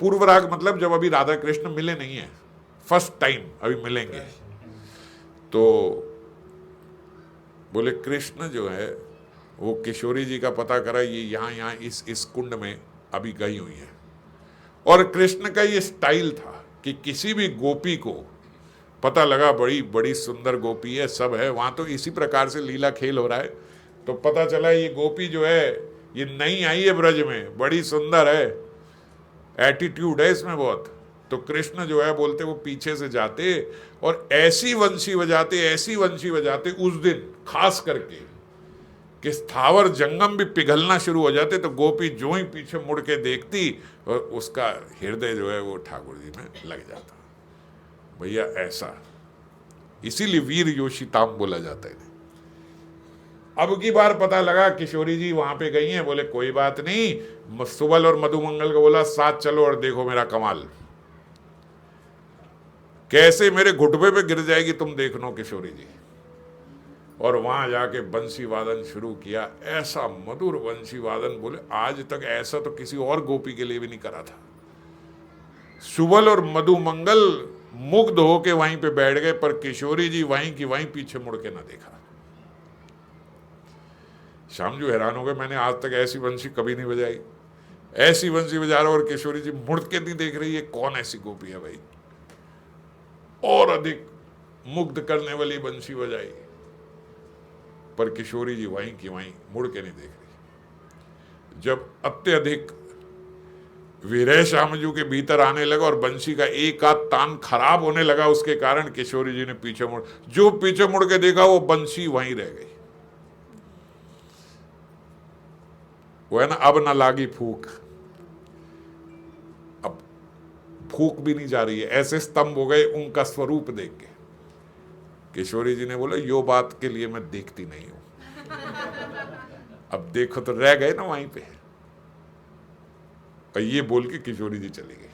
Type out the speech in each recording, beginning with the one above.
पूर्व राग मतलब जब अभी राधा कृष्ण मिले नहीं है, फर्स्ट टाइम अभी मिलेंगे, तो बोले कृष्ण जो है वो किशोरी जी का पता करा, ये यहाँ यहाँ इस कुंड में अभी गई हुई है। और कृष्ण का ये स्टाइल था कि किसी भी गोपी को पता लगा बड़ी बड़ी सुंदर गोपी है, सब है वहां, तो इसी प्रकार से लीला खेल हो रहा है, तो पता चला ये गोपी जो है ये नई आई है ब्रज में, बड़ी सुंदर है, एटीट्यूड है इसमें बहुत। तो कृष्ण जो है बोलते वो पीछे से जाते और ऐसी वंशी बजाते उस दिन खास करके कि स्थावर जंगम भी पिघलना शुरू हो जाते, तो गोपी जो ही पीछे मुड़ के देखती और उसका हृदय जो है वो ठाकुर जी में लग जाता। भैया ऐसा, इसीलिए वीर योशिताम बोला जाता है। अब की बार पता लगा किशोरी जी वहां पे गई हैं, बोले कोई बात नहीं, सुबल और मधुमंगल को बोला साथ चलो और देखो मेरा कमाल, कैसे मेरे घुटबे पे गिर जाएगी तुम देख लो किशोरी जी। और वहां जाके बंसी वादन शुरू किया, ऐसा मधुर बंसी वादन, बोले आज तक ऐसा तो किसी और गोपी के लिए भी नहीं करा था। सुबल और मधुमंगल मुग्ध होके वहीं पे बैठ गए, पर किशोरी जी वहीं की वहीं पीछे मुड़ के ना देखा। श्याम जी हैरान हो गए, मैंने आज तक ऐसी बंसी कभी नहीं बजाई, ऐसी बंसी बजा रहा और किशोरी जी मुड़ के नहीं देख रही है, कौन ऐसी गोपी है भाई। और अधिक मुग्ध करने वाली बंसी बजाई, पर किशोरी जी वहीं की वहीं मुड़ के नहीं देख रही। जब अत्यधिक विरह श्यामजू के भीतर आने लगा और बंसी का एक आध तान खराब होने लगा, उसके कारण किशोरी जी ने पीछे मुड़ के देखा वो बंसी वहीं रह गई। वो है ना, अब ना लागी फूक, अब फूक भी नहीं जा रही है, ऐसे स्तंभ हो गए उनका स्वरूप देख के। किशोरी जी ने बोला यो बात के लिए मैं देखती नहीं हूं, अब देखो तो रह गए ना वहीं पे। और ये बोल के किशोरी जी चली गई।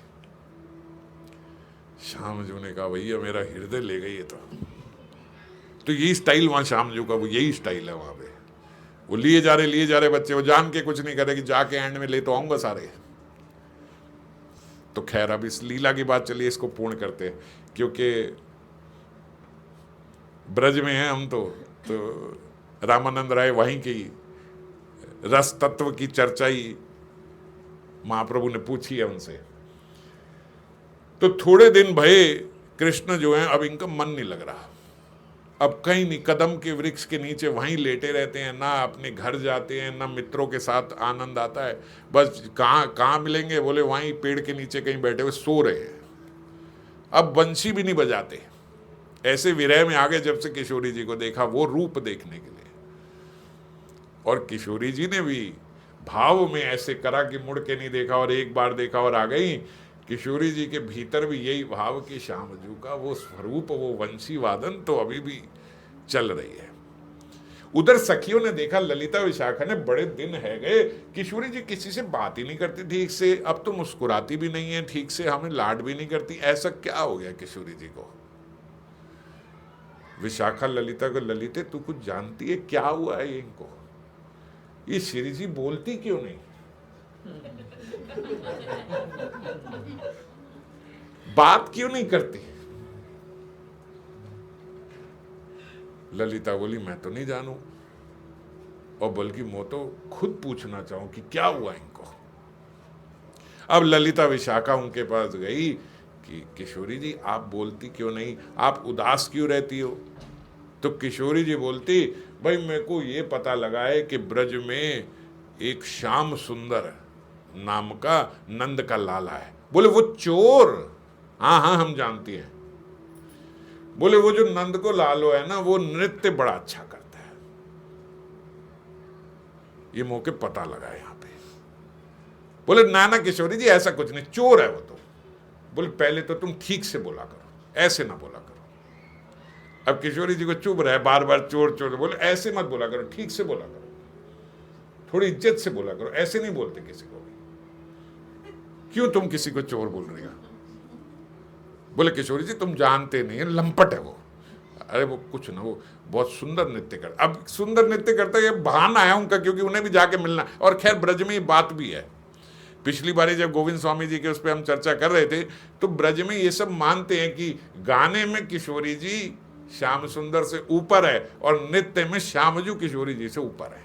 श्यामजू ने कहा भैया मेरा हृदय ले गई है। तो यही स्टाइल वहां श्यामजू का, वो यही स्टाइल है वहां पे, वो लिए जा रहे बच्चे, वो जान के कुछ नहीं करे कि जाके एंड में ले तो आऊंगा सारे। तो खैर अब इस लीला की बात चलिए, इसको पूर्ण करते हैं, क्योंकि ब्रज में हैं हम, तो रामानंद राय वहीं की रस तत्व की चर्चा ही महाप्रभु ने पूछी है उनसे। तो थोड़े दिन भये कृष्ण जो हैं, अब इनका मन नहीं लग रहा, अब कहीं नहीं, कदम के वृक्ष के नीचे वहीं लेटे रहते हैं, ना अपने घर जाते हैं, ना मित्रों के साथ आनंद आता है, बस कहाँ मिलेंगे, बोले वहीं पेड़ के नीचे कहीं बैठे हुए सो रहे हैं। अब बंसी भी नहीं बजाते, ऐसे विरह में आ गए जब से किशोरी जी को देखा, वो रूप देखने के लिए। और किशोरी जी ने भी भाव में ऐसे करा कि मुड़ के नहीं देखा, और एक बार देखा और आ गई। किशोरी जी के भीतर भी यही भाव कि श्यामजू का वो स्वरूप, वो वंशी वादन तो अभी भी चल रही है। उधर सखियों ने देखा, ललिता विशाखा ने, बड़े दिन है गए किशोरी जी किसी से बात ही नहीं करती ठीक से, अब तो मुस्कुराती भी नहीं है ठीक से, हमें लाड भी नहीं करती, ऐसा क्या हो गया किशोरी जी को। विशाखा ललिता को, ललिते तू कुछ जानती है क्या हुआ है इनको, ये श्री जी बोलती क्यों नहीं, बात क्यों नहीं करती। ललिता बोली मैं तो नहीं जानू, और बल्कि मैं तो खुद पूछना चाहूं कि क्या हुआ इनको। अब ललिता विशाखा उनके पास गई कि किशोरी जी आप बोलती क्यों नहीं, आप उदास क्यों रहती हो। तो किशोरी जी बोलती, भाई मेरे को ये पता लगा है कि ब्रज में एक श्याम सुंदर नाम का नंद का लाला है। बोले वो चोर, हाँ हाँ हम जानती हैं। बोले वो जो नंद को लालो है ना, वो नृत्य बड़ा अच्छा करता है, ये मौके पता लगा है यहां पे। बोले ना किशोरी जी ऐसा कुछ नहीं, चोर है वो तो। बोले पहले तो तुम ठीक से बोला करो, ऐसे ना बोला करो। अब किशोरी जी को चुप रहे, बार बार चोर चोर, बोले ऐसे मत बोला करो, ठीक से बोला करो, थोड़ी इज्जत से बोला करो, ऐसे नहीं बोलते किसी को भी, क्यों तुम किसी को चोर बोल रही हो। बोले किशोरी जी तुम जानते नहीं है, लंपट है वो। अरे वो कुछ ना, वो बहुत सुंदर नृत्य करता। अब सुंदर नृत्य करता है, ये बहाना है उनका, क्योंकि उन्हें भी जाके मिलना, और खैर ब्रज में बात भी है। पिछली बारी जब गोविंद स्वामी जी के उस पर हम चर्चा कर रहे थे तो ब्रज में ये सब मानते हैं कि गाने में किशोरी जी श्याम सुंदर से ऊपर है और नृत्य में श्यामजू किशोरी जी से ऊपर है।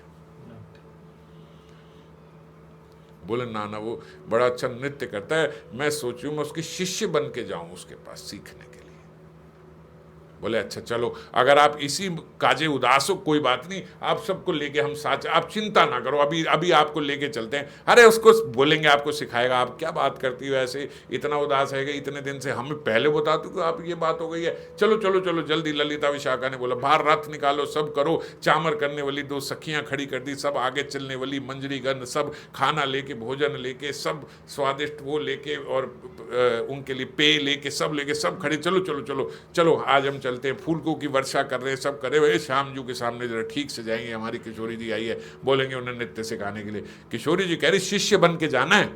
बोले ना ना वो बड़ा अच्छा नृत्य करता है, मैं सोचूं मैं उसके शिष्य बन के जाऊं उसके पास सीखने के लिए। बोले अच्छा चलो, अगर आप इसी काजे उदास हो कोई बात नहीं, आप सबको लेके हम साथ, आप चिंता ना करो, अभी अभी आपको लेके चलते हैं। अरे उसको बोलेंगे आपको सिखाएगा। आप क्या बात करती हो ऐसे, इतना उदास है कि इतने दिन से, हमें पहले बता दो कि आप ये बात हो गई है। चलो चलो चलो जल्दी। ललिता विशाखा ने बोला बाहर रथ निकालो, सब करो। चामर करने वाली 2 सखियां खड़ी कर दी, सब आगे चलने वाली मंजरी गण, सब खाना लेके भोजन लेके, सब स्वादिष्ट वो लेके और उनके लिए पेय लेके, सब लेके सब खड़े, चलो चलो चलो चलो आज हम चलते हैं। फूलों की वर्षा कर रहे हैं, सब करे हुए। श्याम जी के सामने जरा ठीक से जाएंगे, हमारी किशोरी जी आई है, बोलेंगे उन्हें नृत्य सिखाने के लिए। किशोरी जी कह रही शिष्य बन के जाना है।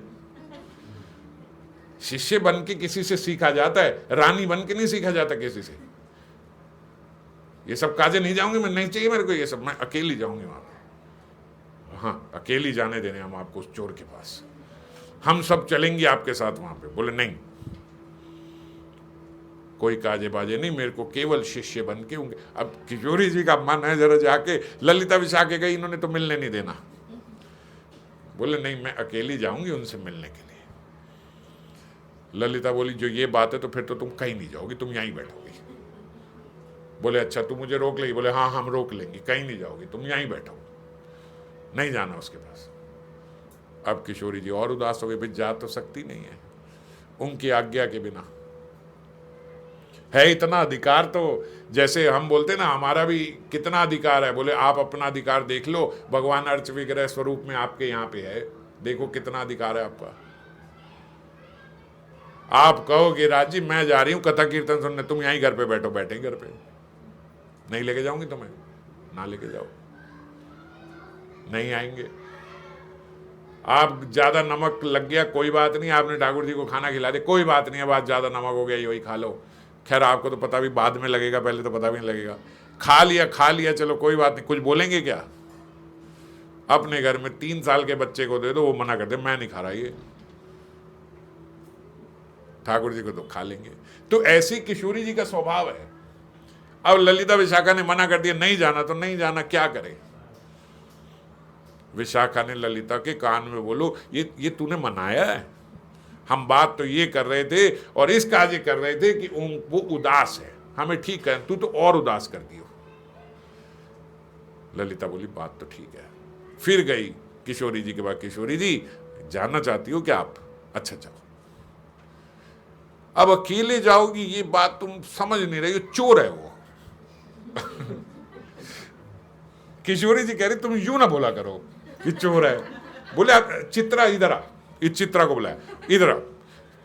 शिष्य बन के किसी से सीखा जाता है, रानी बन के नहीं सीखा जाता किसी से। ये सब काजे नहीं जाऊंगी मैं, नहीं चाहिए मेरे को ये सब, मैं अकेली जाऊंगी वहां। हाँ अकेली जाने देने हम आपको उस चोर के पास, हम सब चलेंगे आपके साथ वहां पे। बोले नहीं, कोई काजे बाजे नहीं, मेरे को केवल शिष्य बन के होंगे। अब किशोरी जी का मन है जरा जाके, ललिता विशाखा गई, इन्होंने तो मिलने नहीं देना। बोले नहीं, मैं अकेली जाऊंगी उनसे मिलने के लिए। ललिता बोली जो ये बात है तो फिर तो तुम कहीं नहीं जाओगी, तुम यहीं बैठोगी। बोले अच्छा तू मुझे रोक लेगी? बोले हाँ हम रोक लेंगे, कहीं नहीं जाओगी, तुम यहीं बैठो, नहीं जाना उसके पास। अब किशोरी जी और उदास हो गई, भाई जा तो सकती नहीं है उनकी आज्ञा के बिना। है इतना अधिकार तो जैसे हम बोलते ना हमारा भी कितना अधिकार है। बोले आप अपना अधिकार देख लो, भगवान अर्च विग्रह स्वरूप में आपके यहाँ पे है, देखो कितना अधिकार है आपका। आप कहोगे राजी मैं जा रही हूं कथा कीर्तन सुनने, तुम यहीं घर पे बैठो, बैठे घर पे, नहीं लेके जाऊंगी तुम्हें, ना लेके जाओ, नहीं आएंगे। आप ज्यादा नमक लग गया कोई बात नहीं, आपने ठाकुर जी को खाना खिला दिया कोई बात नहीं, अब आज ज्यादा नमक हो गया वही खा लो। खैर आपको तो पता भी बाद में लगेगा, पहले तो पता भी नहीं लगेगा। खा लिया चलो कोई बात नहीं, कुछ बोलेंगे क्या? अपने घर में 3 साल के बच्चे को दे दो, वो मना करते मैं नहीं खा रहा ये, ठाकुर जी को तो खा लेंगे। तो ऐसी किशोरी जी का स्वभाव है। अब ललिता विशाखा ने मना कर दिया, नहीं जाना तो नहीं जाना, क्या करे। विशाखा ने ललिता के कान में बोलो ये तूने मनाया है, हम बात तो ये कर रहे थे और इस काज ये कर रहे थे कि वो उदास है, हमें ठीक कर, तू तो और उदास कर दियो। ललिता बोली बात तो ठीक है। फिर गई किशोरी जी के बाद, किशोरी जी जानना चाहती हो क्या आप? अच्छा जाओ। अब अकेले जाओगी ये बात तुम समझ नहीं रही हो, चोर है वो। किशोरी जी कह रही तुम यूं ना बोला करो कि चोर है। बोले चित्रा इधर आ, इस चित्रा को बुलाया, इधर आ,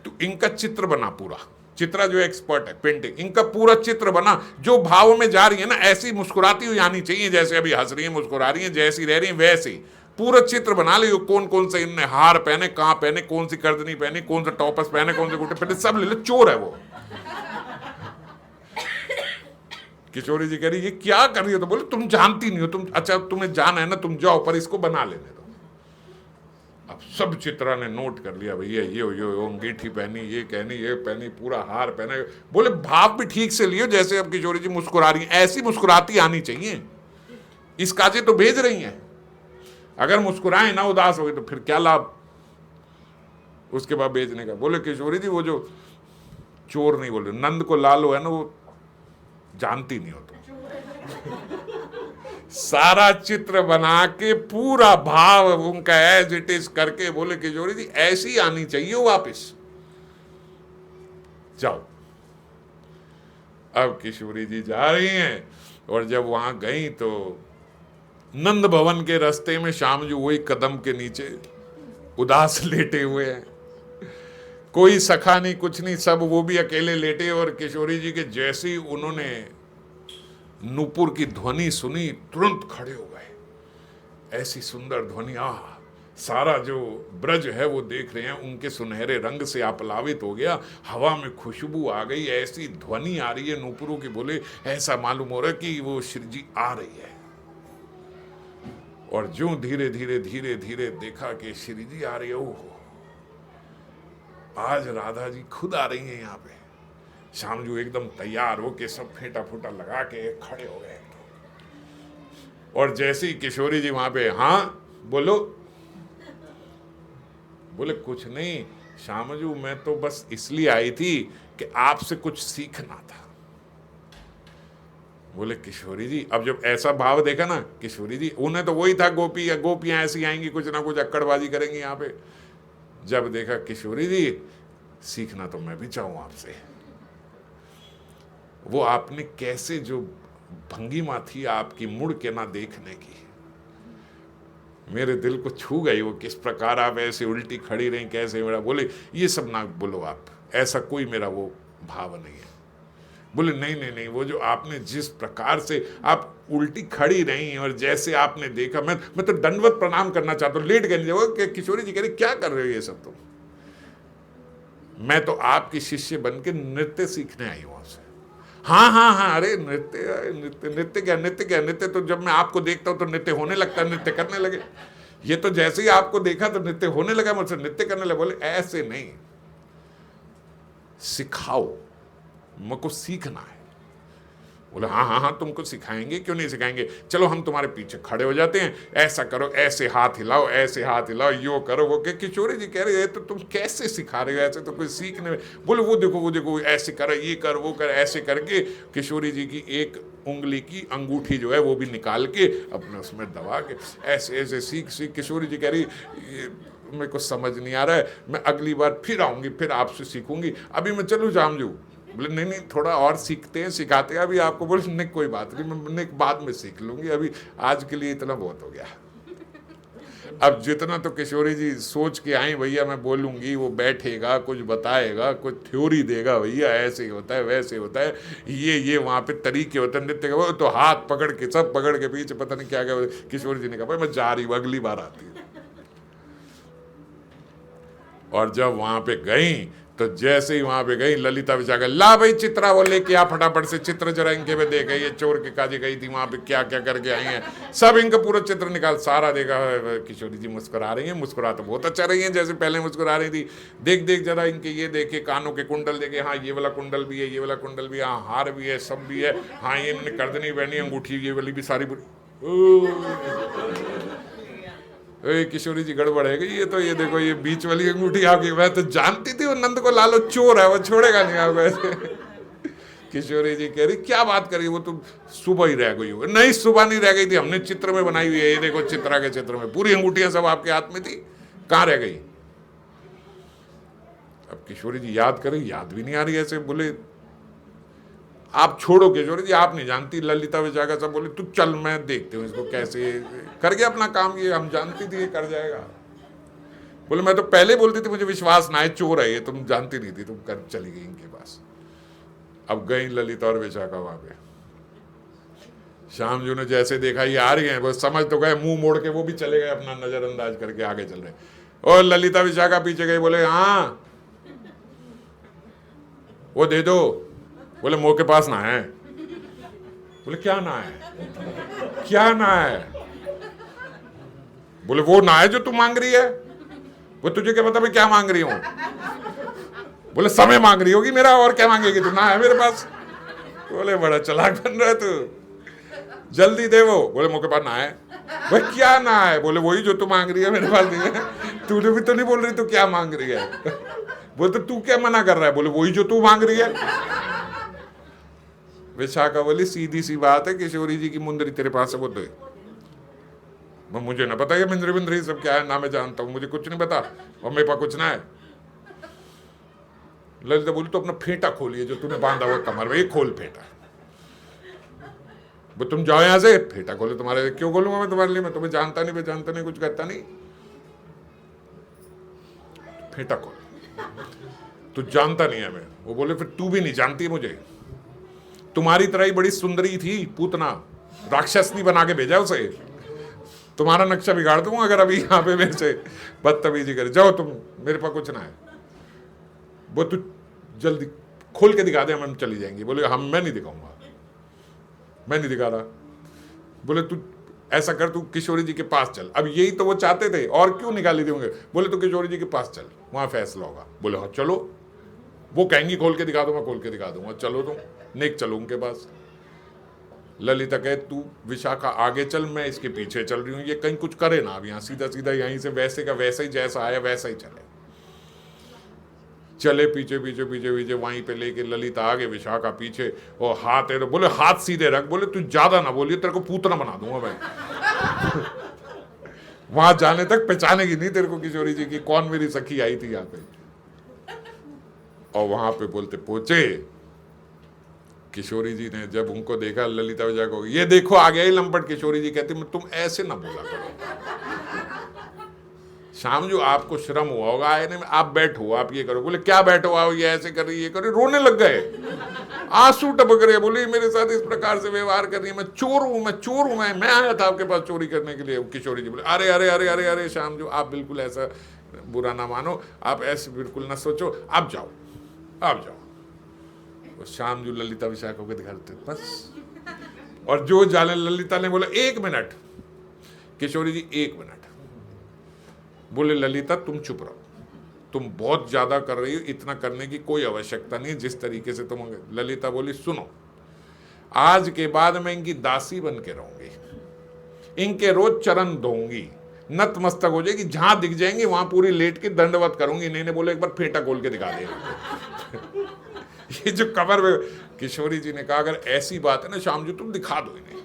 तो इनका चित्र बना पूरा। चित्रा जो एक्सपर्ट है पेंटिंग, इनका पूरा चित्र बना, जो भाव में जा रही है ना ऐसी मुस्कुराती हुई आनी चाहिए, जैसे अभी हंस रही है मुस्कुरा रही है, जैसी रह रही है वैसी पूरा चित्र बना लियो। कौन कौन से इनने हार पहने, कहां पहने, कौन सी कर्दनी पहनी, कौन सा टॉपस पहने, कौन से गुटे पहने, सब ले लो, चोर है वो। किशोरी जी कह रही ये क्या कर रही हो? तो बोले तुम जानती नहीं हो, तुम अच्छा तुम्हें जाना है ना तुम जाओ, पर इसको बना लेने दो। अब सब चित्रा ने नोट कर लिया, भैया ये अंगीठी पहनी, ये कहनी, ये पहनी, पूरा हार पहना। बोले भाव भी ठीक से लियो, जैसे अब किशोरी जी मुस्कुरा रही हैं ऐसी मुस्कुराती आनी चाहिए। इस काजे तो भेज रही हैं, अगर मुस्कुराए ना उदास हो गई तो फिर क्या लाभ उसके बाद बेचने का। बोले किशोरी जी वो जो चोर नहीं बोले, नंद को लालो है ना, वो जानती नहीं हो तुम। सारा चित्र बना के पूरा भाव उनका एज इट इज करके बोले किशोरी जी ऐसी आनी चाहिए वापस जाओ। अब किशोरी जी जा रही हैं और जब वहां गई तो नंद भवन के रास्ते में श्याम जी वही कदम के नीचे उदास लेटे हुए हैं, कोई सखा नहीं कुछ नहीं, सब वो भी अकेले लेटे। और किशोरी जी के जैसे ही उन्होंने नूपुर की ध्वनि सुनी तुरंत खड़े हो गए। ऐसी सुंदर ध्वनि, सारा जो ब्रज है वो देख रहे हैं, उनके सुनहरे रंग से आप्लावित हो गया, हवा में खुशबू आ गई, ऐसी ध्वनि आ रही है नूपुरों की। बोले ऐसा मालूम हो रहा है कि वो श्री जी आ रही है। और जो धीरे धीरे धीरे धीरे देखा कि श्री जी आ रही है, ओहो आज राधा जी खुद आ रही हैं यहाँ पे। श्यामजू एकदम तैयार होके सब फेंटा फूटा लगा के खड़े हो गए। और जैसे ही किशोरी जी वहां पे, हाँ बोलो, बोले कुछ नहीं श्यामजू, मैं तो बस इसलिए आई थी कि आपसे कुछ सीखना था। बोले किशोरी जी, अब जब ऐसा भाव देखा ना किशोरी जी, उन्हें तो वही था गोपी या गोपियां ऐसी आएंगी कुछ ना कुछ अक्कड़बाजी करेंगी यहाँ पे। जब देखा किशोरी जी, सीखना तो मैं भी चाहूं आपसे। वो आपने कैसे जो भंगिमा थी आपकी मुड़ के ना देखने की, मेरे दिल को छू गई। वो किस प्रकार आप ऐसे उल्टी खड़ी रही, कैसे मेरा, बोले ये सब ना बोलो आप, ऐसा कोई मेरा वो भाव नहीं है। बोले नहीं नहीं नहीं, वो जो आपने जिस प्रकार से आप उल्टी खड़ी रही और जैसे आपने देखा, मैं तो दंडवत प्रणाम करना चाहता हूँ, लेट गए। किशोरी जी कह रही क्या कर रहे हो ये सब तुम? मैं तो आपकी शिष्य बन के नृत्य सीखने आई हूँ आपसे। हाँ हाँ हाँ, अरे नृत्य नृत्य नृत्य क्या, नृत्य क्या, नृत्य तो जब मैं आपको देखता हूँ तो नृत्य होने लगता है, नृत्य करने लगे। ये तो जैसे ही आपको देखा तो नृत्य होने लगा, मुझसे नृत्य करने लगे। बोले ऐसे नहीं, सिखाओ, मुझको सीखना है। बोले हाँ हाँ हाँ, तुमको सिखाएंगे, क्यों नहीं सिखाएंगे, चलो हम तुम्हारे पीछे खड़े हो जाते हैं, ऐसा करो, ऐसे हाथ हिलाओ, ऐसे हाथ हिलाओ, यो करो वो। के किशोरी जी कह रहे हैं तो तुम कैसे सिखा रहे हो, ऐसे तो कोई सीखने में। बोले वो देखो वो देखो, ऐसे करो, ये कर वो कर, ऐसे करके किशोरी जी की एक उंगली की अंगूठी जो है वो भी निकाल के अपने उसमें दबा के ऐसे ऐसे सीख सीख। किशोरी जी कह रही मेरे को समझ नहीं आ रहा है, मैं अगली बार फिर आऊँगी, फिर आपसे सीखूंगी, अभी मैं चलूँ श्यामजू? बोले नहीं नहीं, थोड़ा और सीखते हैं, सिखाते हैं अभी आपको। बोले नहीं कोई बात नहीं, मैं बाद में सीख लूंगी, अभी आज के लिए इतना बहुत हो गया। अब जितना तो किशोरी जी सोच के आई, भैया मैं बोलूंगी, वो बैठेगा, कुछ बताएगा, कुछ थ्योरी देगा, भैया ऐसे ही होता है वैसे होता है, ये वहां पे तरीके होते हैं नृत्य के। वो तो हाथ पकड़ के, सब पकड़ के पीछे पता नहीं क्या क्या। किशोरी जी ने कहा भाई मैं जा रही हूँ, अगली बार आती हूँ। और जब वहां पे गई तो जैसे ही वहां पे गई, ललिता विशाखा, ला भाई चित्रा वो लेके आ फटाफट से, चित्र जरा इनके में देखा, ये चोर के काजी गई थी वहां पे क्या क्या करके आई हैं, सब इनका पूरा चित्र निकाल, सारा देखा। किशोरी जी मुस्कुरा रही हैं, मुस्कुरा तो बहुत अच्छा रही हैं जैसे पहले मुस्कुरा रही थी। देख देख जरा इनके ये देखे, कानों के कुंडल देखे, हाँ ये वाला कुंडल भी है, ये वाला कुंडल भी है, हाँ हार भी है, सब भी है, हाँ ये इन्होंने करदनी पहनी, अंगूठी ये वाली भी सारी। किशोरी जी गड़बड़ है गई, ये तो ये देखो ये बीच वाली अंगूठी आ गई। मैं तो जानती थी वो नंद को लालो चोर है, वो छोड़ेगा नहीं आपको ऐसे। किशोरी जी कह रही क्या बात करी, वो तो सुबह ही रह गई हो। नहीं सुबह नहीं रह गई थी, हमने चित्र में बनाई हुई है, ये देखो चित्रा के चित्र में पूरी अंगूठियां सब आपके हाथ में थी, कहाँ रह गई? अब किशोरी जी याद करें, याद भी नहीं आ रही ऐसे। बोले आप छोड़ो किशोरी जी, आप नहीं जानती। ललिता विशाखा सब बोले तू चल, मैं देखते हूँ इसको कैसे कर गया अपना काम, ये हम जानती थी ये कर जाएगा। बोले मैं तो पहले बोलती थी, मुझे विश्वास ना है, चोर है ये, तुम जानती नहीं थी, तुम कर चली गई इनके पास। अब गई ललिता और विशाखा वहां पे। श्यामजू ने जैसे देखा ये आ रही है, वो समझ तो गए, मुंह मोड़ के वो भी चले गए, अपना नजरअंदाज करके आगे चल रहे। और ललिता विशाखा पीछे गई, बोले हाँ वो दे दो। बोले मुंह के पास ना है। बोले क्या ना है, क्या ना है? बोले वो ना है जो तू मांग रही है। वो तुझे क्या पता मैं क्या मांग रही हूं? बोले समय मांग रही होगी मेरा, और क्या मांगेगी तू? ना है मेरे पास। बोले बड़ा चालाक बन रहा है तू, जल्दी दे वो। बोले मुंह के पास ना है। भाई क्या ना है? बोले वही जो तू मांग रही है मेरे पास नहीं है। तूने भी तो नहीं बोल रही तू क्या मांग रही है। बोले तो तू क्या मना कर रहा है? बोले वही जो तू मांग रही है। विशाखा बोली सीधी सी बात है, किशोरी जी की मुंदरी तेरे पास है, वो दे। मुझे ना पता ये मिंद्री बिंद्री सब क्या है, ना मैं जानता हूं, मुझे कुछ नहीं पता, और मेरे पास कुछ ना है। ललिता बोली तो अपना फेंटा खोलिए जो तूने बांधा हुआ कमर में, ये खोल फेंटा। वो तुम जाओ यहां से, फेंटा खोलो। तुम्हारे क्यों खोलूंगा मैं तुम्हारे लिए? मैं तुम्हें जानता नहीं, मैं जानता नहीं, कुछ कहता नहीं। फेंटा खोल, तू जानता नहीं है मैं। वो बोले फिर तू भी नहीं जानती मुझे, तुम्हारी तरह ही बड़ी सुंदरी थी पूतना, राक्षसनी बना के भेजा उसे, तुम्हारा नक्शा बिगाड़ दूंगा अगर अभी यहाँ पे मेरे से बदतमीजी करे। जाओ तुम, मेरे पास कुछ ना है। वो तू जल्दी खोल के दिखा दे, हम चली जाएंगे। बोले हम मैं नहीं दिखाऊंगा, मैं नहीं दिखा रहा। बोले तू ऐसा कर, तू किशोरी जी के पास चल। अब यही तो वो चाहते थे, और क्यों निकाली दी होंगे। बोले तो किशोरी जी के पास चल, वहां फैसला होगा। बोले हाँ चलो, वो कहेंगी खोल के दिखा दूंगा, खोल के दिखा दूंगा, चलो तुम नेक चलो उनके पास। ललिता कहे तू विशाखा आगे चल, मैं इसके पीछे चल रही हूँ, ये कहीं कुछ करे ना, अब यहाँ सीधा सीधा यहीं से वैसे का वैसे ही, जैसा आया वैसा ही चले। चले पीछे पीछे पीछे पीछे, वहीं पे लेके ललिता आगे, विशाखा पीछे, और हाथ है तो बोले हाथ सीधे रख। बोले तू ज्यादा ना बोलिए, तेरे को पूतना बना दूंगा भाई। वहां जाने तक पहचानेगी नहीं तेरे को किशोरी जी की कौन मेरी सखी आई थी यहाँ पे। और वहां पे बोलते पहुंचे, किशोरी जी ने जब उनको देखा, ललिता विजय को, ये देखो आ गया ही लंपट। किशोरी जी कहती तुम ऐसे ना बोला करो, शाम जो आपको शर्म हुआ होगा आए में, आप बैठो, आप ये करो। बोले क्या बैठो, आओ, ये ऐसे कर रही, ये कर रही, रोने लग गए, आंसू टपक रहे। बोले मेरे साथ इस प्रकार से व्यवहार कर रही है, मैं चोर हूं, मैं चोर हूं, मैं आया था आपके पास चोरी करने के लिए। किशोरी जी बोले अरे अरे अरे अरे अरे शाम जो, आप बिल्कुल ऐसा बुरा ना मानो, आप ऐसे बिल्कुल ना सोचो, आप जाओ, आप जाओ। शाम जो ललिता विशाखा को दिखाते बस, और जो जाले ललिता ने बोला 1 मिनट, किशोरी जी 1 मिनट। बोले ललिता तुम चुप रहो, तुम बहुत ज्यादा कर रही हो, इतना करने की कोई आवश्यकता नहीं, जिस तरीके से तुम। ललिता बोली सुनो, आज के बाद मैं इनकी दासी बन के रहूंगी, इनके रोज चरण धोऊंगी, नतमस्तक हो जाएगी, जहां दिख जाएंगे वहां पूरी लेट के दंडवत करूंगी। इन्हें बोले एक बार फेंटा खोल के दिखा दे। ये जो कमर में, किशोरी जी ने कहा अगर ऐसी बात है ना शाम जी, तुम दिखा दो इन्हें,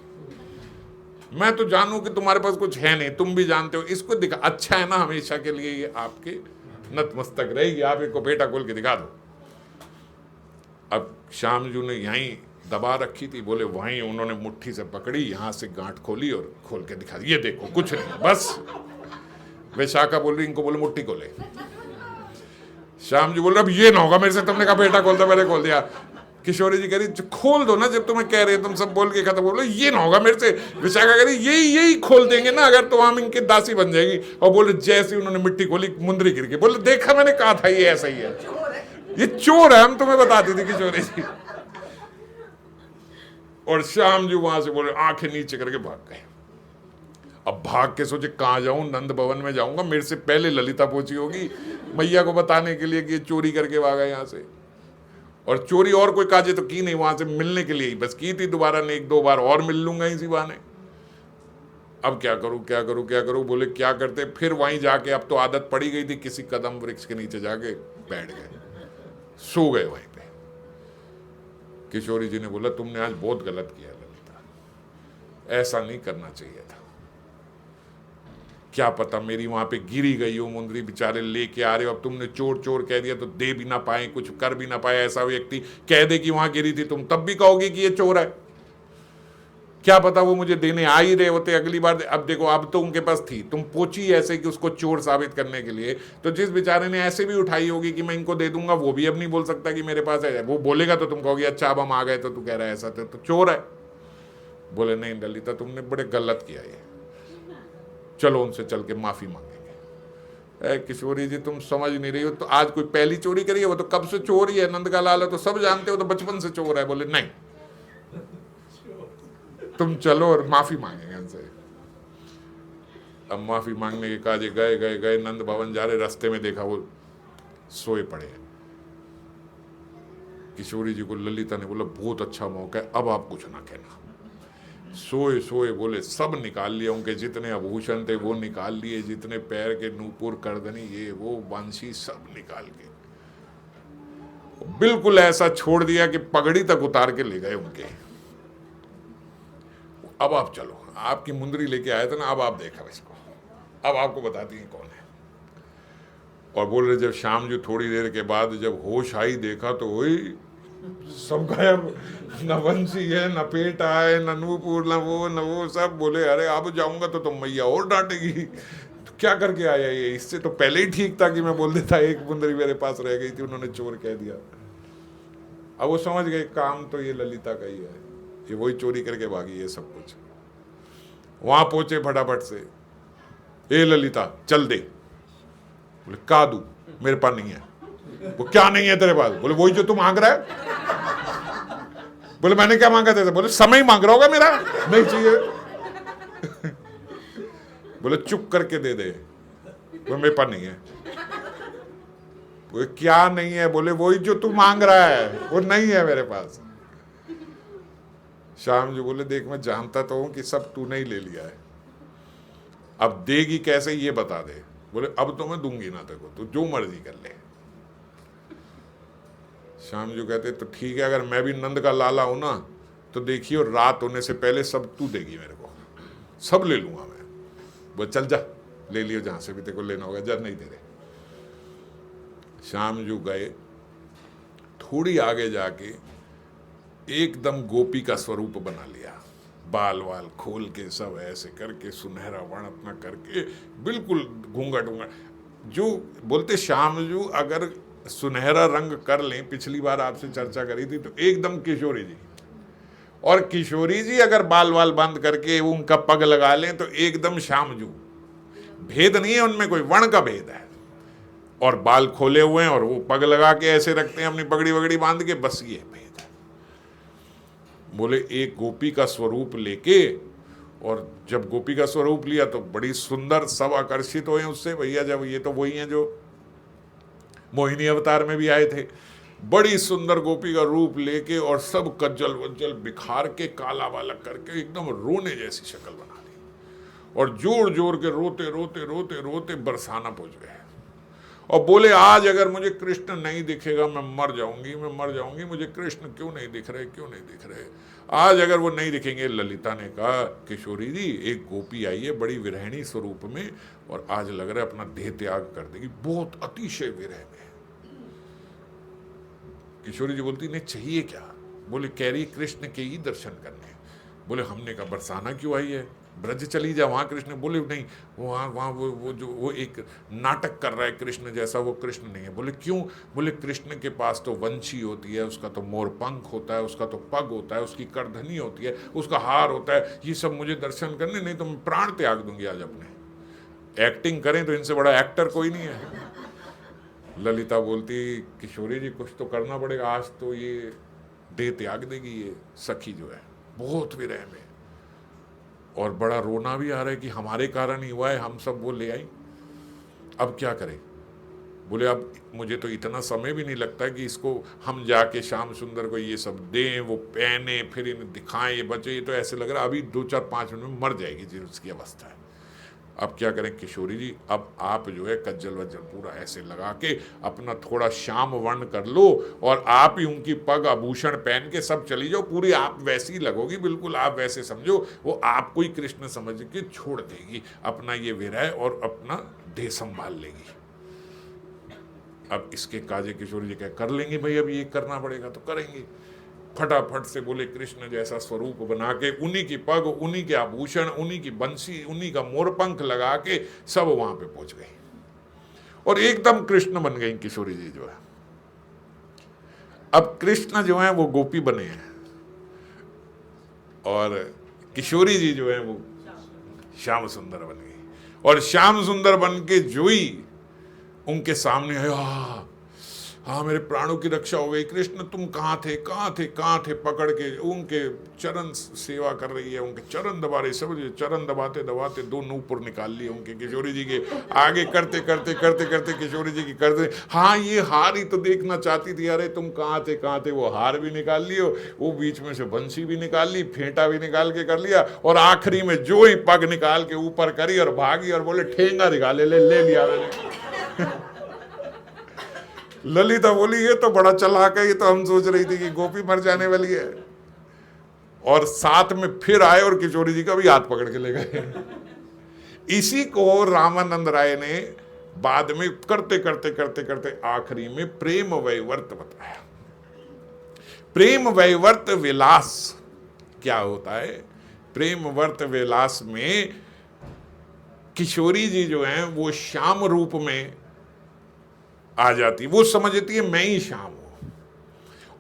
मैं तो जानू कि तुम्हारे पास कुछ है नहीं, तुम भी जानते हो, इसको दिखा, अच्छा है ना, हमेशा के लिए ये आपके नतमस्तक रहेगी, आप इनको बेटा खोल के दिखा दो। अब श्याम जी ने यहीं दबा रखी थी, बोले वहीं उन्होंने मुट्ठी से पकड़ी, यहां से गांठ खोली और खोल के दिखा दी, ये देखो कुछ नहीं, बस। विशाखा बोल रही, इनको बोले मुट्ठी खोले। श्याम जी बोल रहे अब ये ना होगा मेरे से, तुमने कहा बेटा खोलता, मैंने खोल दिया। किशोरी जी कह रही खोल दो ना, जब तुम्हें कह रहे तुम सब बोल के खत्म। बोलो ये ना होगा मेरे से। विशाखा कह रही यही खोल देंगे ना अगर, तो हम इनकी दासी बन जाएगी। और बोले जैसे उन्होंने मिट्टी खोली, मुंदरी गिर गई। बोले देखा, मैंने कहा था ये ऐसा ही है, ये चोर है, हम तुम्हें बताती थी किशोरी जी। और श्याम जी वहां से बोले आंखें नीचे करके भाग गए। अब भाग के सोचे कहां जाऊं, नंद भवन में जाऊंगा, मेरे से पहले ललिता पहुंची होगी मैया को बताने के लिए कि ये चोरी करके भागा यहां से। और चोरी और कोई काजे तो की नहीं, वहां से मिलने के लिए ही बस की थी, दोबारा नहीं, 1-2 बार और मिल लूंगा इसी बहाने। अब क्या करूं क्या करूं क्या करूं। बोले क्या करते, फिर वहीं जाके, अब तो आदत पड़ी गई थी, किसी कदम वृक्ष के नीचे जाके बैठ गए, सो गए वहीं पे। किशोरी जी ने बोला तुमने आज बहुत गलत किया ललिता, ऐसा नहीं करना चाहिए था। क्या पता मेरी वहां पे गिरी गई हो मुंदरी, बेचारे लेके आ रहे हो, अब तुमने चोर चोर कह दिया तो दे भी ना पाए, कुछ कर भी ना पाए। ऐसा व्यक्ति कह दे कि वहां गिरी थी, तुम तब भी कहोगे कि ये चोर है। क्या पता वो मुझे देने आ ही रहे होते अगली बार। अब देखो, अब तो उनके पास थी, तुम पूछी ऐसे कि उसको चोर साबित करने के लिए, तो जिस बेचारे ने ऐसे भी उठाई होगी कि मैं इनको दे दूंगा, वो भी अब नहीं बोल सकता कि मेरे पास है। वो बोलेगा तो तुम कहोगे अच्छा अब हम आ गए तो तू कह रहा है ऐसा, तो चोर है। बोले नहीं ललिता, तुमने बड़े गलत किया, ये चलो उनसे चल के माफी मांगेंगे। किशोरी जी तुम समझ नहीं रही हो, तो आज कोई पहली चोरी करी है, वो तो कब से चोर ही है, नंद का लाल है तो सब जानते हो, तो बचपन से चोर है। बोले नहीं, तुम चलो और माफी मांगेंगे उनसे। अब माफी मांगने के काजे गए गए गए, नंद भवन जा रहे, रास्ते में देखा वो सोए पड़े। किशोरी जी को ललिता ने बोला बहुत अच्छा मौका है, अब आप कुछ ना कहना। सोए सोए बोले सब निकाल लिया, उनके जितने आभूषण थे वो निकाल लिए, जितने पैर के नूपुर करदनी ये वो बांसी सब निकाल के बिल्कुल ऐसा छोड़ दिया कि पगड़ी तक उतार के ले गए उनके। अब आप चलो, आपकी मुंदरी लेके आए थे ना, अब आप देखा इसको, अब आपको बताती हैं कौन है। और बोल रहे जब शाम जी थोड़ी देर के बाद जब होश आई, देखा तो वही सब गायब, न बंसी है, न पेटा है, न नूपुर, न वो सब। बोले अरे अब जाऊंगा तो तुम मैया और डांटेगी, तो क्या करके आया ये, इससे तो पहले ही ठीक था कि मैं बोल देता एक मुंदरी मेरे पास रह गई थी, उन्होंने चोर कह दिया। अब वो समझ गए काम तो ये ललिता का ही है, ये वही चोरी करके भागी है सब कुछ। वहां पहुंचे फटाफट से, ए ललिता चल दे। बोले का दूं, मेरे पास नहीं है। वो क्या नहीं है तेरे पास? बोले वही जो तू मांग रहा है। बोले मैंने क्या मांगा तेरे से? बोले समय मांग रहा होगा मेरा, नहीं चाहिए। बोले चुप करके दे दे, वो मेरे पास नहीं है। वो क्या नहीं है? बोले वही जो तू मांग रहा है वो नहीं है मेरे पास। श्याम जी बोले देख मैं जानता तो हूं कि सब तूने ही ले लिया है, अब देगी कैसे ये बता दे। बोले अब तो मैं दूंगी ना तेरे को, तू जो मर्जी कर ले। श्याम जी कहते तो ठीक है, अगर मैं भी नंद का लाला हूं ना तो देखियो रात होने से पहले सब तू देगी मेरे को, सब ले लूंगा मैं। वो चल जा ले लियो जहां से भी तेरे को लेना होगा, जब नहीं दे रहे। श्याम जी गए, थोड़ी आगे जाके एकदम गोपी का स्वरूप बना लिया, बाल वाल खोल के सब ऐसे करके सुनहरा वर्ण अपना करके बिल्कुल घूंघट घूंघट। जो बोलते श्याम जी अगर सुनहरा रंग कर लें, पिछली बार आपसे चर्चा करी थी, तो एकदम किशोरी जी, और किशोरी जी अगर बाल वाल बंद करके उनका पग लगा लें तो एकदम श्यामजू। भेद नहीं है उनमें, कोई वर्ण का भेद है। और बाल खोले हुए हैं और वो पग लगा के ऐसे रखते हैं अपनी पगड़ी वगड़ी बांध के, बस ये भेद है। बोले एक गोपी का स्वरूप लेके, और जब गोपी का स्वरूप लिया तो बड़ी सुंदर, सब आकर्षित हुए उससे। भैया जब ये तो वही हैं जो मोहिनी अवतार में भी आए थे, बड़ी सुंदर गोपी का रूप लेके और सब कज्जल वज्जल बिखार के काला वाला करके एकदम रोने जैसी शक्ल बना ली, और जोर जोर के रोते रोते रोते रोते बरसाना पहुंच गए। और बोले आज अगर मुझे कृष्ण नहीं दिखेगा मैं मर जाऊंगी, मैं मर जाऊंगी, मुझे कृष्ण क्यों नहीं दिख रहे, क्यों नहीं दिख रहे। आज अगर वो नहीं दिखेंगे, ललिता ने कहा किशोरी जी एक गोपी आई है बड़ी विरहिणी स्वरूप में, और आज लग रहा है अपना देह त्याग कर देगी, बहुत अतिशय विरह में। किशोरी जी बोलती नहीं चाहिए क्या? बोले कह रही कृष्ण के ही दर्शन करने। बोले हमने कहा बरसाना क्यों आई है, ब्रज चली जा, वहां कृष्ण। बोले नहीं, वहाँ वो एक नाटक कर रहा है कृष्ण जैसा, वो कृष्ण नहीं है। बोले क्यों? बोले कृष्ण के पास तो वंशी होती है, उसका तो मोर पंख होता है, उसका तो पग होता है, उसकी करधनी होती है, उसका हार होता है, ये सब मुझे दर्शन करने, नहीं तो मैं प्राण त्याग दूंगी आज अपने। एक्टिंग करें तो इनसे बड़ा एक्टर कोई नहीं है। ललिता बोलती किशोरी जी कुछ तो करना पड़ेगा, आज तो ये देह त्याग देगी ये सखी जो है, बहुत विरह में, और बड़ा रोना भी आ रहा है कि हमारे कारण ही हुआ है, हम सब वो ले आई, अब क्या करें। बोले अब मुझे तो इतना समय भी नहीं लगता कि इसको हम जाके श्याम सुंदर को ये सब दें, वो पहने, फिर इन्हें दिखाएं, ये बचे, ये तो ऐसे लग रहा है अभी 2-4-5 मिनट में मर जाएगी जी उसकी अवस्था है। अब क्या करें किशोरी जी, अब आप जो है कज्जल वज्जल पूरा ऐसे लगा के अपना थोड़ा श्याम वर्ण कर लो, और आप ही उनकी पग आभूषण पहन के सब चली जाओ, पूरी आप वैसी लगोगी, बिल्कुल आप वैसे समझो, वो आपको ही कृष्ण समझ के छोड़ देगी, अपना ये विरह और अपना देह संभाल लेगी। अब इसके काजे किशोरी जी कह कर लेंगे भाई, अब ये करना पड़ेगा तो करेंगे। फटाफट से बोले कृष्ण जैसा स्वरूप बना के, उन्हीं की पग, उन्हीं के आभूषण, उन्हीं की बंसी, उन्हीं का मोरपंख लगा के सब वहां पे पहुंच गई, और एकदम कृष्ण बन गई किशोरी जी जो है। अब कृष्ण जो है वो गोपी बने हैं, और किशोरी जी जो है वो श्याम सुंदर बन गई, और श्याम सुंदर बन के जो ही उनके सामने आया, हाँ मेरे प्राणों की रक्षा हो गई, कृष्ण तुम कहाँ थे, कहाँ थे, कहाँ थे, पकड़ के उनके चरण सेवा कर रही है, उनके चरण दबा रही, समझिए चरण दबाते दबाते 2 नूपुर निकाल लिए उनके किशोरी जी के आगे, करते करते करते करते किशोरी जी की करते, हाँ ये हार ही तो देखना चाहती थी, अरे तुम कहाँ थे, कहाँ थे, वो हार भी निकाल लियो, वो बीच में से बंसी भी निकाल ली, फेंटा भी निकाल के कर लिया, और आखिरी में जो ही पग निकाल के ऊपर करी और भागी, और बोले ठेंगा निकाले, ले लिया मैंने। ललिता बोली ये तो बड़ा चालाक है, ये तो हम सोच रही थी कि गोपी मर जाने वाली है, और साथ में फिर आए और किशोरी जी का भी हाथ पकड़ के ले गए। इसी को रामानंद राय ने बाद में करते करते करते करते आखिरी में प्रेम वैवर्त बताया। प्रेम वैवर्त विलास क्या होता है? प्रेम वर्त विलास में किशोरी जी जो हैं वो श्याम रूप में आ जाती, वो समझती है मैं ही श्याम हूं,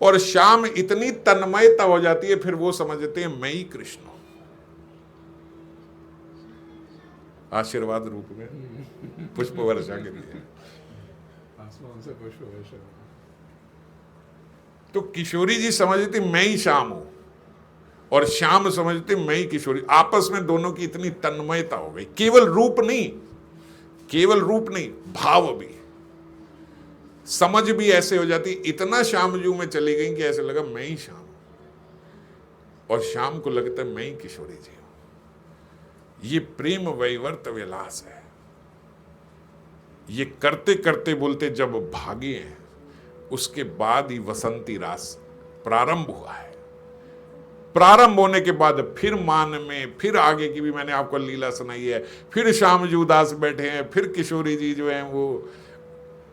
और श्याम इतनी तन्मयता हो जाती है फिर वो समझते हैं मैं ही कृष्ण हूं, आशीर्वाद रूप में पुष्प वर्षा के लिए। आसमान से पुष्प वर्षा। तो किशोरी जी समझती मैं ही श्याम हूं, और श्याम समझते मैं ही किशोरी। आपस में दोनों की इतनी तन्मयता हो गई, केवल रूप नहीं, केवल रूप नहीं, भाव भी, समझ भी ऐसे हो जाती, इतना श्यामजू में चली गई कि ऐसे लगा मैं ही श्याम हूं और श्याम को लगता है मैं ही किशोरी जी हूं। ये प्रेम वैवर्त विलास है। ये करते करते बोलते जब भागे हैं, उसके बाद ही वसंती रास प्रारंभ हुआ है। प्रारंभ होने के बाद फिर मान में, फिर आगे की भी मैंने आपको लीला सुनाई है, फिर श्यामजू दास बैठे हैं, फिर किशोरी जी जो हैं वो,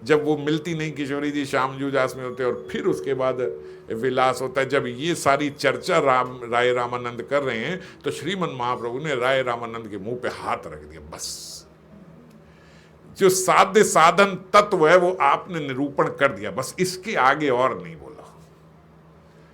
जब वो मिलती नहीं किशोरी जी श्यामजू दास में होते हैं, और फिर उसके बाद विलास होता है। जब ये सारी चर्चा राय रामानंद कर रहे हैं तो श्रीमन महाप्रभु ने राय रामानंद के मुंह पे हाथ रख दिया। बस जो साध्य साधन तत्व है वो आपने निरूपण कर दिया, बस इसके आगे और नहीं बोला।